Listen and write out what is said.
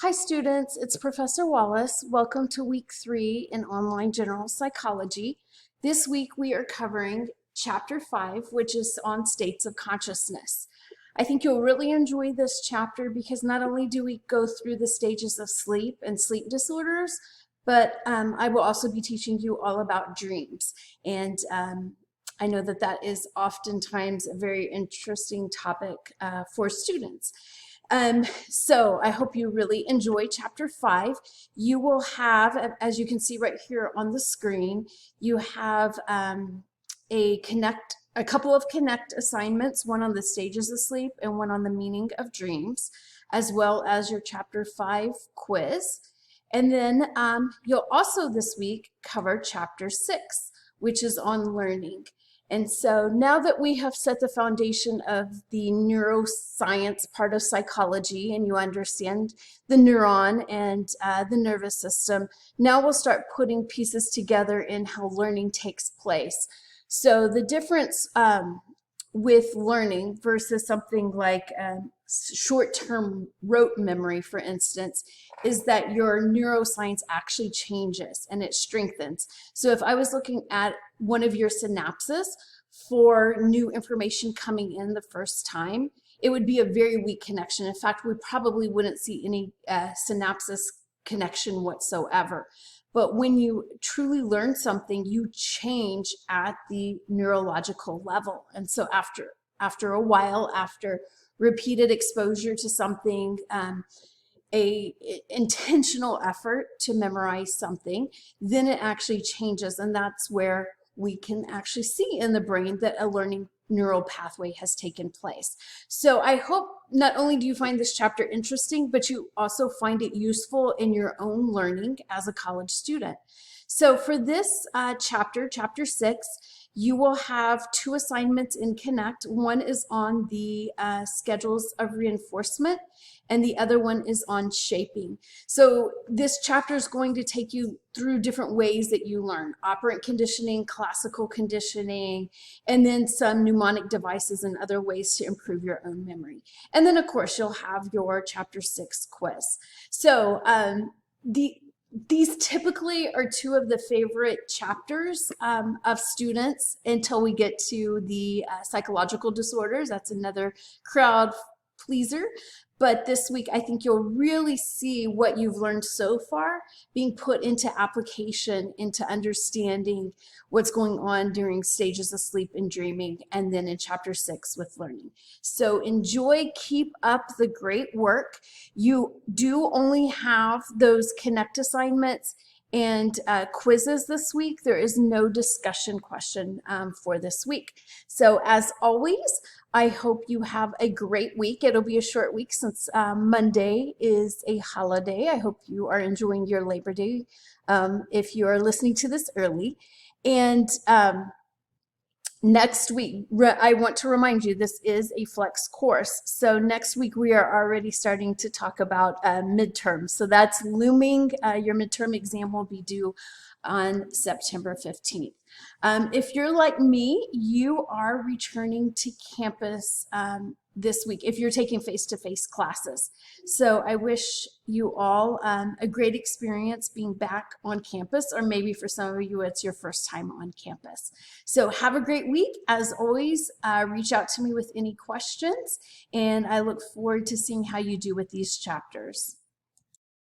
Hi students, it's Professor Wallace. Welcome to week 3 in online general psychology. This week we are covering chapter 5, which is on states of consciousness. I think you'll really enjoy this chapter because not only do we go through the stages of sleep and sleep disorders, but I will also be teaching you all about dreams. And I know that that is oftentimes a very interesting topic for students. So I hope you really enjoy chapter 5. You will have, as you can see right here on the screen, you have a couple of connect assignments, one on the stages of sleep and one on the meaning of dreams, as well as your chapter 5 quiz. And then you'll also this week cover chapter 6, which is on learning. And so now that we have set the foundation of the neuroscience part of psychology and you understand the neuron and the nervous system, now we'll start putting pieces together in how learning takes place. So the difference with learning versus something like short-term rote memory, for instance, is that your neuroscience actually changes and it strengthens. So if I was looking at one of your synapses for new information coming in the first time, it would be a very weak connection. In fact, we probably wouldn't see any synapses connection whatsoever. But when you truly learn something, you change at the neurological level. And so after a while, after repeated exposure to something, a intentional effort to memorize something, then it actually changes. And that's where we can actually see in the brain that a learning neural pathway has taken place. So I hope not only do you find this chapter interesting, but you also find it useful in your own learning as a college student. So for this chapter 6, you will have 2 assignments in Connect. One is on the schedules of reinforcement, and the other one is on shaping. So this chapter is going to take you through different ways that you learn: operant conditioning, classical conditioning, and then some mnemonic devices and other ways to improve your own memory. And then of course you'll have your chapter 6 quiz. So these typically are 2 of the favorite chapters of students until we get to the psychological disorders. That's another crowd pleaser. But this week, I think you'll really see what you've learned so far being put into application, into understanding what's going on during stages of sleep and dreaming, and then in chapter 6 with learning. So enjoy, keep up the great work. You do only have those Connect assignments and quizzes this week. There is no discussion question for this week. So as always, I hope you have a great week. It'll be a short week since Monday is a holiday. I hope you are enjoying your Labor Day if you are listening to this early. And next week, I want to remind you, this is a flex course. So next week we are already starting to talk about midterms. So that's looming. Your midterm exam will be due on September 15th. If you're like me, you are returning to campus this week if you're taking face-to-face classes. So I wish you all a great experience being back on campus, or maybe for some of you it's your first time on campus. So have a great week. As always, reach out to me with any questions, and I look forward to seeing how you do with these chapters.